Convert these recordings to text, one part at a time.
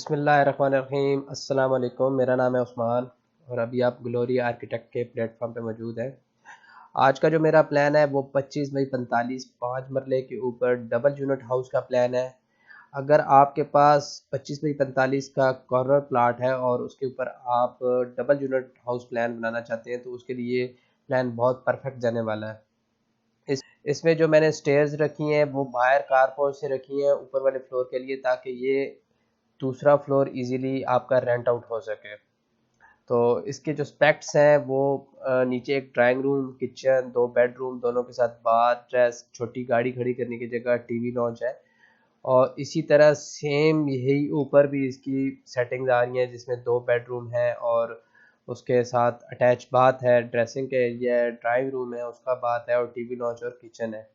बिस्मिल्लाहिर्रहमानिर्रहीम। अस्सलाम वालेकुम। मेरा नाम है उस्मान और अभी आप ग्लोरी आर्किटेक्ट के प्लेटफॉर्म पे मौजूद हैं। आज का जो मेरा प्लान है वो 25 बाई 45 5 मरले के ऊपर डबल यूनिट हाउस का प्लान है। अगर आपके पास 25 बाई 45 का कॉर्नर प्लाट है और उसके ऊपर आप डबल यूनिट हाउस प्लान बनाना चाहते हैं तो उसके लिए प्लान बहुत परफेक्ट जाने वाला है। इसमें जो मैंने स्टेयर्स रखी हैं वो बाहर कारपोर्च से रखी हैं ऊपर वाले फ्लोर के लिए, ताकि ये दूसरा फ्लोर इजीली आपका रेंट आउट हो सके। तो इसके जो स्पेक्ट्स हैं वो नीचे एक ड्राइंग रूम, किचन, 2 बेडरूम, दोनों के साथ बाथ, ड्रेस, छोटी गाड़ी खड़ी करने की जगह, टीवी लॉन्च है। और इसी तरह सेम यही ऊपर भी इसकी सेटिंग्स आ रही हैं जिसमें 2 बेडरूम है और उसके साथ अटैच बाथ है, ड्रेसिंग का एरिया है, ड्राइंग रूम है, उसका बाथ है और टीवी लॉन्च और किचन है।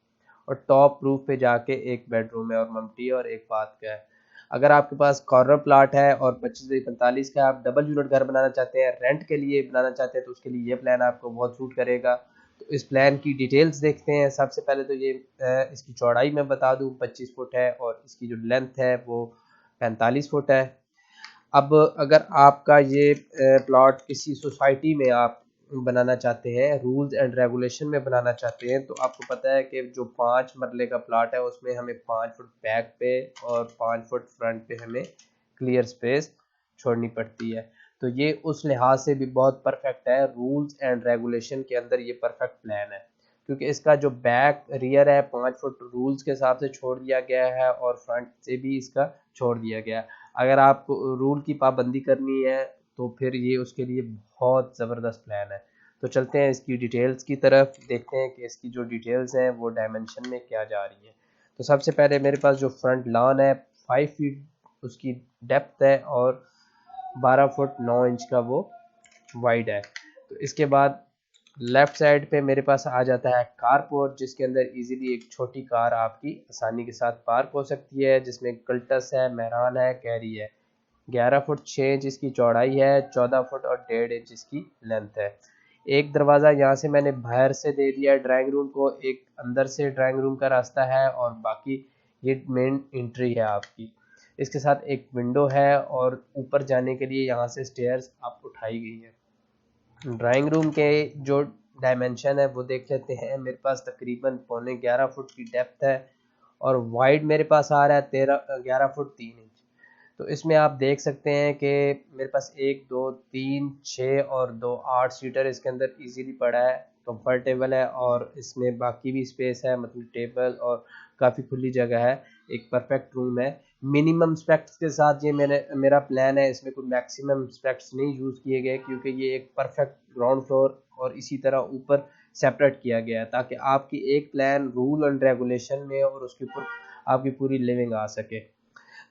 और टॉप रूफ पे जाके एक बेडरूम है और मम्टी और एक बाथ का है। अगर आपके पास कॉर्नर प्लाट है और 25 बाई 45 का आप डबल यूनिट घर बनाना चाहते हैं, रेंट के लिए बनाना चाहते हैं, तो उसके लिए ये प्लान आपको बहुत सूट करेगा। तो इस प्लान की डिटेल्स देखते हैं। सबसे पहले तो ये इसकी चौड़ाई मैं बता दूं 25 फुट है और इसकी जो लेंथ है वो 45 फुट है। अब अगर आपका ये प्लॉट किसी सोसाइटी में आप बनाना चाहते हैं, रूल्स एंड रेगुलेशन में बनाना चाहते हैं, तो आपको पता है कि जो 5 मरले का प्लॉट है उसमें हमें 5 फुट बैक पे और 5 फुट फ्रंट पे हमें क्लियर स्पेस छोड़नी पड़ती है। तो ये उस लिहाज से भी बहुत परफेक्ट है। रूल्स एंड रेगुलेशन के अंदर ये परफेक्ट प्लान है, क्योंकि इसका जो बैक रियर है 5 फुट रूल्स के हिसाब से छोड़ दिया गया है और फ्रंट से भी इसका छोड़ दिया गया है। अगर आपको रूल की पाबंदी करनी है तो फिर ये उसके लिए बहुत ज़बरदस्त प्लान है। तो चलते हैं इसकी डिटेल्स की तरफ, देखते हैं कि इसकी जो डिटेल्स हैं वो डायमेंशन में क्या जा रही हैं। तो सबसे पहले मेरे पास जो फ्रंट लॉन है 5 फीट उसकी डेप्थ है और 12 फुट 9 इंच का वो वाइड है। तो इसके बाद लेफ्ट साइड पे मेरे पास आ जाता है कारपोर्ट, जिसके अंदर इजीली एक छोटी कार आपकी आसानी के साथ पार्क हो सकती है, जिसमें कल्टस है, मेहरान है, कैरी है। 11 फुट 6 इंच इसकी चौड़ाई है, 14 फुट और 1.5 इंच इसकी लेंथ है। एक दरवाज़ा यहाँ से मैंने बाहर से दे दिया है ड्राइंग रूम को, एक अंदर से ड्राइंग रूम का रास्ता है और बाकी ये मेन एंट्री है आपकी। इसके साथ एक विंडो है और ऊपर जाने के लिए यहाँ से स्टेयर्स आप उठाई गई है। ड्राइंग रूम के जो डायमेंशन है वो देख लेते हैं। मेरे पास तकरीबन 11.25 फुट की डेप्थ है और वाइड मेरे पास आ रहा है 11 फुट 3 इंच। तो इसमें आप देख सकते हैं कि मेरे पास 1 2 3 6 और 2 8 सीटर इसके अंदर इजीली पड़ा है, कंफर्टेबल है और इसमें बाकी भी स्पेस है, मतलब टेबल और काफ़ी खुली जगह है। एक परफेक्ट रूम है। मिनिमम स्पेक्ट्स के साथ ये मेरा प्लान है। इसमें कोई मैक्सिमम स्पेक्ट्स नहीं यूज़ किए गए, क्योंकि ये एक परफेक्ट ग्राउंड फ्लोर और इसी तरह ऊपर सेपरेट किया गया है, ताकि आपकी एक प्लान रूल एंड रेगुलेशन में और उसके ऊपर आपकी पूरी लिविंग आ सके।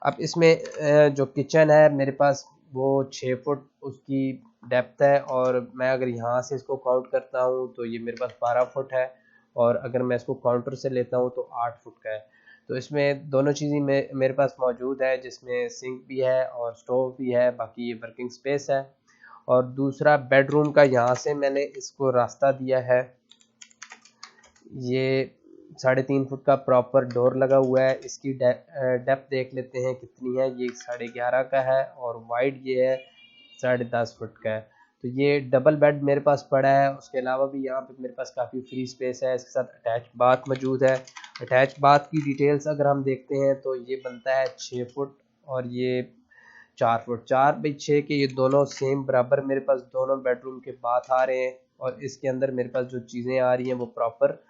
अब इसमें जो किचन है मेरे पास वो 6 फुट उसकी डेप्थ है और मैं अगर यहाँ से इसको काउंट करता हूँ तो ये मेरे पास 12 फुट है और अगर मैं इसको काउंटर से लेता हूँ तो 8 फुट का है। तो इसमें दोनों चीज़ें मेरे पास मौजूद है, जिसमें सिंक भी है और स्टोव भी है। बाकी ये वर्किंग स्पेस है। और दूसरा बेडरूम का यहाँ से मैंने इसको रास्ता दिया है। ये 3.5 फुट का प्रॉपर डोर लगा हुआ है। इसकी डेप्थ देख लेते हैं कितनी है। ये 11.5 का है और वाइड ये है 10.5 फुट का है। तो ये डबल बेड मेरे पास पड़ा है। उसके अलावा भी यहाँ पे मेरे पास काफ़ी फ्री स्पेस है। इसके साथ अटैच बाथ मौजूद है। अटैच बाथ की डिटेल्स अगर हम देखते हैं तो ये बनता है 6 फुट और ये 4 फुट। 4 बाई 6 के ये दोनों सेम बराबर मेरे पास दोनों बेडरूम के बाथ आ रहे हैं। और इसके अंदर मेरे पास जो चीज़ें आ रही हैं वो प्रॉपर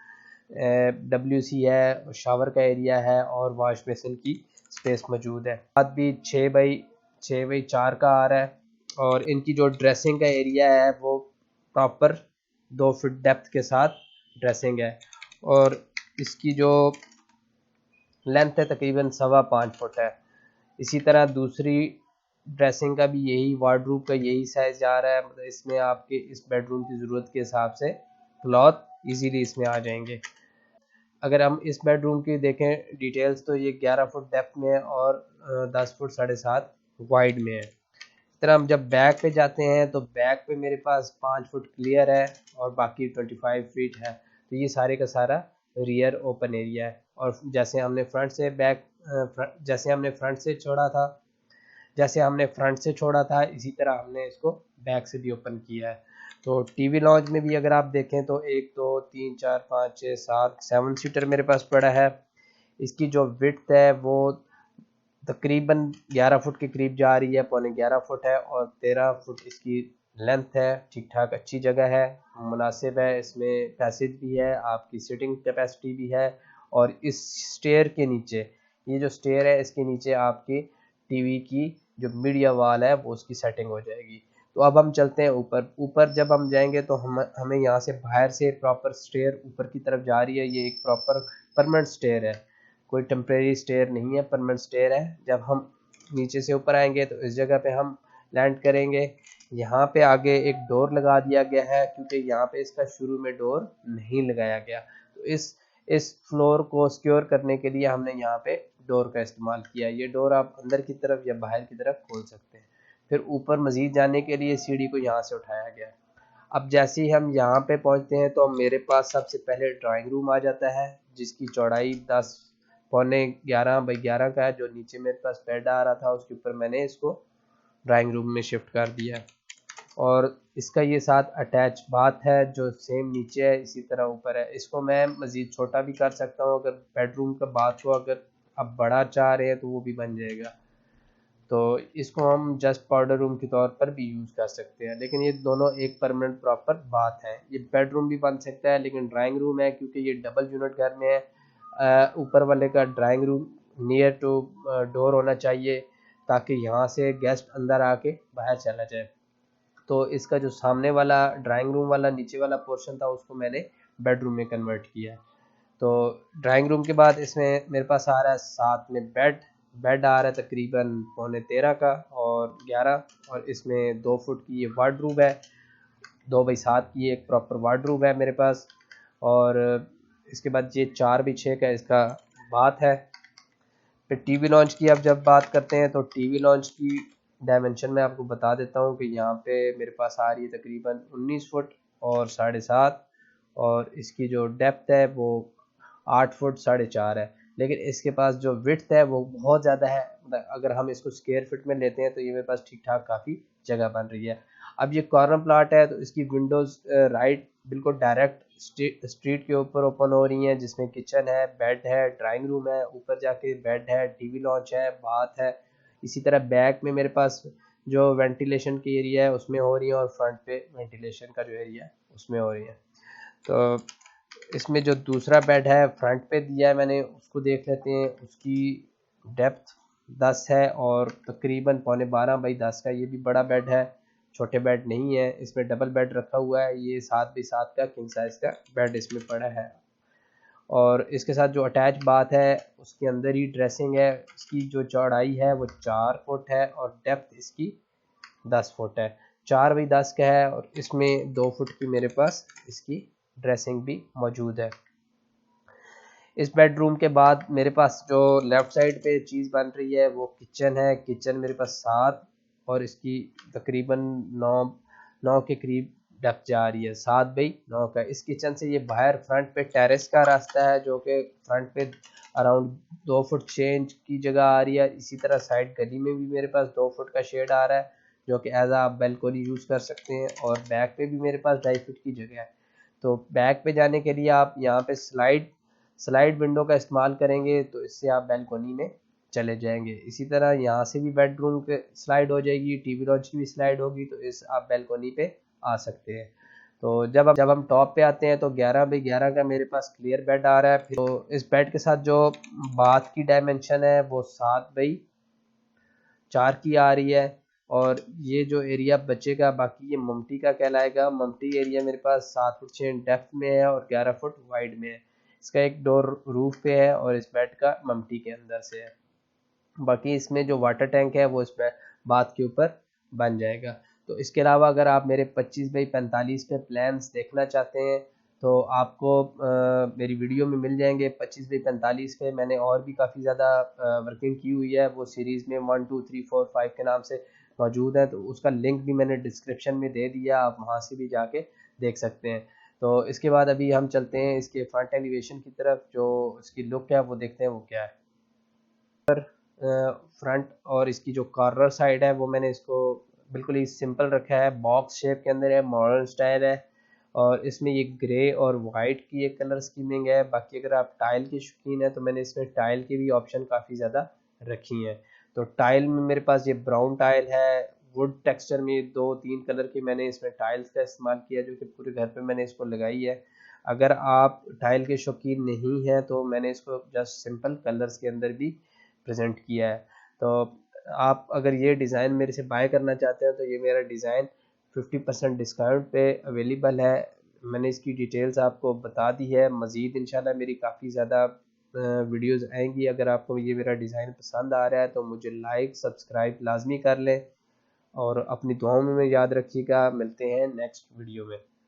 WC है, शावर का एरिया है और वॉश बेसिन की स्पेस मौजूद है। साथ भी 6 बाई 4 का आ रहा है और इनकी जो ड्रेसिंग का एरिया है वो प्रॉपर 2 फुट डेप्थ के साथ ड्रेसिंग है और इसकी जो लेंथ है तकरीबन 5.25 फुट है। इसी तरह दूसरी ड्रेसिंग का भी यही, वार्डरूब का यही साइज जा रहा है। मतलब इसमें आपके इस बेडरूम की ज़रूरत के हिसाब से क्लॉथ इजीली इसमें आ जाएंगे। अगर हम इस बेडरूम की देखें डिटेल्स तो ये 11 फुट डेप्थ में है और 10 फुट 7.5 वाइड में है। इस तरह हम जब बैक पे जाते हैं तो बैक पे मेरे पास 5 फुट क्लियर है और बाकी 25 फीट है। तो ये सारे का सारा रियर ओपन एरिया है। और जैसे हमने फ्रंट से छोड़ा था जैसे हमने फ्रंट से छोड़ा था इसी तरह हमने इसको बैक से भी ओपन किया है। तो टीवी लॉन्च में भी अगर आप देखें तो 1 2 3 4 5 6 7 7 सीटर मेरे पास पड़ा है। इसकी जो विड्थ है वो तकरीबन 11 फुट के करीब जा रही है, पौने 11 फुट है, और 13 फुट इसकी लेंथ है। ठीक ठाक अच्छी जगह है, मुनासिब है, इसमें पैसेज भी है, आपकी सिटिंग कैपेसिटी भी है। और इस स्टेयर के नीचे, ये जो स्टेयर है इसके नीचे आपकी टीवी की जो मीडिया वाल है वो उसकी सेटिंग हो जाएगी। तो अब हम चलते हैं ऊपर। ऊपर जब हम जाएंगे तो हमें यहाँ से बाहर से प्रॉपर स्टेयर ऊपर की तरफ जा रही है। ये एक प्रॉपर परमानेंट स्टेयर है, कोई टेम्परेरी स्टेयर नहीं है, परमानेंट स्टेयर है। जब हम नीचे से ऊपर आएंगे तो इस जगह पे हम लैंड करेंगे। यहाँ पे आगे एक डोर लगा दिया गया है, क्योंकि यहाँ पे इसका शुरू में डोर नहीं लगाया गया। तो इस फ्लोर को सिक्योर करने के लिए हमने यहाँ पे डोर का इस्तेमाल किया। ये डोर आप अंदर की तरफ या बाहर की तरफ खोल सकते हैं। फिर ऊपर मजीद जाने के लिए सीढ़ी को यहाँ से उठाया गया। अब जैसे ही हम यहाँ पे पहुँचते हैं तो मेरे पास सबसे पहले ड्राइंग रूम आ जाता है, जिसकी चौड़ाई 10 पौने 11 बाई 11 का है। जो नीचे मेरे पास बेड आ रहा था उसके ऊपर मैंने इसको ड्राइंग रूम में शिफ्ट कर दिया है। और इसका ये साथ अटैच बाथ है जो सेम नीचे है इसी तरह ऊपर है। इसको मैं मज़ीद छोटा भी कर सकता हूँ, अगर बेडरूम का बाथ को अगर आप बड़ा चाह रहे हैं तो वो भी बन जाएगा। तो इसको हम जस्ट पाउडर रूम के तौर पर भी यूज़ कर सकते हैं। लेकिन ये दोनों एक परमानेंट प्रॉपर बात है। ये बेडरूम भी बन सकता है लेकिन ड्राइंग रूम है, क्योंकि ये डबल यूनिट घर में है। ऊपर वाले का drawing room near to door होना चाहिए, ताकि यहाँ से गेस्ट अंदर आके बाहर चला जाए। तो इसका जो सामने वाला ड्राइंग रूम वाला नीचे वाला पोर्शन था उसको मैंने बेडरूम में कन्वर्ट किया। तो ड्राइंग रूम के बाद इसमें मेरे पास आ रहा है साथ में बेड आ रहा है तकरीबन पौने 13 का और 11, और इसमें 2 फुट की ये वार्डरूब है, 2 बाई 7 की एक प्रॉपर वार्डरूब है मेरे पास। और इसके बाद ये 4 बाई 6 का इसका बाथ है। फिर टीवी लॉन्च की अब जब बात करते हैं तो टीवी लॉन्च की डायमेंशन मैं आपको बता देता हूँ कि यहाँ पे मेरे पास आ रही है तकरीबन 19 फुट और 7.5, और इसकी जो डेप्थ है वो 8 फुट 4.5 है। लेकिन इसके पास जो विड्थ है वो बहुत ज़्यादा है, अगर हम इसको स्क्वायर फीट में लेते हैं तो ये मेरे पास ठीक ठाक काफ़ी जगह बन रही है। अब ये कॉर्नर प्लाट है तो इसकी विंडोज़ राइट बिल्कुल डायरेक्ट स्ट्रीट के ऊपर ओपन हो रही हैं, जिसमें किचन है, बेड है, ड्राइंग रूम है, ऊपर जाके बेड है, टीवी लॉन्च है, बाथ है। इसी तरह बैक में मेरे पास जो वेंटिलेशन की एरिया है उसमें हो रही है, और फ्रंट पे वेंटिलेशन का जो एरिया है उसमें हो रही है। तो इसमें जो दूसरा बेड है फ्रंट पे दिया है मैंने, उसको देख लेते हैं। उसकी डेप्थ 10 है और तकरीबन पौने 12 बाई 10 का। ये भी बड़ा बेड है, छोटे बेड नहीं है। इसमें डबल बेड रखा हुआ है, ये 7 बाई 7 का किंग साइज का बेड इसमें पड़ा है। और इसके साथ जो अटैच बाथ है उसके अंदर ही ड्रेसिंग है। इसकी जो चौड़ाई है वो 4 फुट है और डेप्थ इसकी 10 फुट है। 4 बाई 10 का है, और इसमें 2 फुट की मेरे पास इसकी ड्रेसिंग भी मौजूद है। इस बेडरूम के बाद मेरे पास जो लेफ़्ट साइड पे चीज़ बन रही है वो किचन है। किचन मेरे पास 7 और इसकी तकरीबन 9 के करीब डेप्थ जा रही है, 7 बाई 9 का। इस किचन से ये बाहर फ्रंट पे टेरेस का रास्ता है, जो कि फ्रंट पे अराउंड 2 फुट 6 इंच की जगह आ रही है। इसी तरह साइड गली में भी मेरे पास 2 फुट का शेड आ रहा है, जो कि एज आप बैल्कोनी यूज़ कर सकते हैं। और बैक पे भी मेरे पास 2.5 फुट की जगह है। तो बैक पे जाने के लिए आप यहाँ पे स्लाइड विंडो का इस्तेमाल करेंगे तो इससे आप बैल्कोनी में चले जाएंगे। इसी तरह यहाँ से भी बेडरूम पे स्लाइड हो जाएगी, टीवी लॉन्च की भी स्लाइड होगी, तो इस आप बैल्कोनी पे आ सकते हैं। तो जब हम टॉप पे आते हैं तो 11 बाई 11 का मेरे पास क्लियर बेड आ रहा है। तो इस बेड के साथ जो बाथ की डायमेंशन है वो 7 बाई 4 की आ रही है। और ये जो एरिया बचेगा बाकी ये ममटी का कहलाएगा। ममटी एरिया मेरे पास 7 फुट 6 डेप्थ में है और 11 फुट वाइड में है। इसका एक डोर रूफ पे है और इस बेड का ममटी के अंदर से है। बाकी इसमें जो वाटर टैंक है वो इस बाथ के ऊपर बन जाएगा। तो इसके अलावा अगर आप मेरे 25 बाई 45 पे प्लान्स देखना चाहते हैं तो आपको मेरी वीडियो में मिल जाएंगे। 25 बाई 45 पे मैंने और भी काफ़ी ज़्यादा वर्किंग की हुई है, वो सीरीज़ में 1 2 3 4 5 के नाम से मौजूद है। तो उसका लिंक भी मैंने डिस्क्रिप्शन में दे दिया, आप वहाँ से भी जाके देख सकते हैं। तो इसके बाद अभी हम चलते हैं इसके फ्रंट एलिवेशन की तरफ, जो इसकी लुक है वो देखते हैं वो क्या है। फ्रंट और इसकी जो कॉर्नर साइड है वो मैंने इसको बिल्कुल ही सिंपल रखा है, बॉक्स शेप के अंदर है, मॉडर्न स्टाइल है और इसमें ये ग्रे और वाइट की एक कलर स्कीमिंग है। बाकी अगर आप टाइल के शौकीन हैं तो मैंने इसमें टाइल की भी ऑप्शन काफ़ी ज़्यादा रखी हैं। तो टाइल में मेरे पास ये ब्राउन टाइल है, वुड टेक्सचर में 2-3 कलर की मैंने इसमें टाइल्स का इस्तेमाल किया जो कि पूरे घर पे मैंने इसको लगाई है। अगर आप टाइल के शौकीन नहीं हैं तो मैंने इसको जस्ट सिंपल कलर्स के अंदर भी प्रेजेंट किया है। तो आप अगर ये डिज़ाइन मेरे से बाय करना चाहते हैं तो ये मेरा डिज़ाइन 50% डिस्काउंट पे अवेलेबल है। मैंने इसकी डिटेल्स आपको बता दी है। मज़ीद इंशाल्लाह मेरी काफ़ी ज़्यादा वीडियोज़ आएंगी। अगर आपको ये मेरा डिज़ाइन पसंद आ रहा है तो मुझे लाइक सब्सक्राइब लाजमी कर लें और अपनी दुआओं में याद रखिएगा। मिलते हैं नेक्स्ट वीडियो में।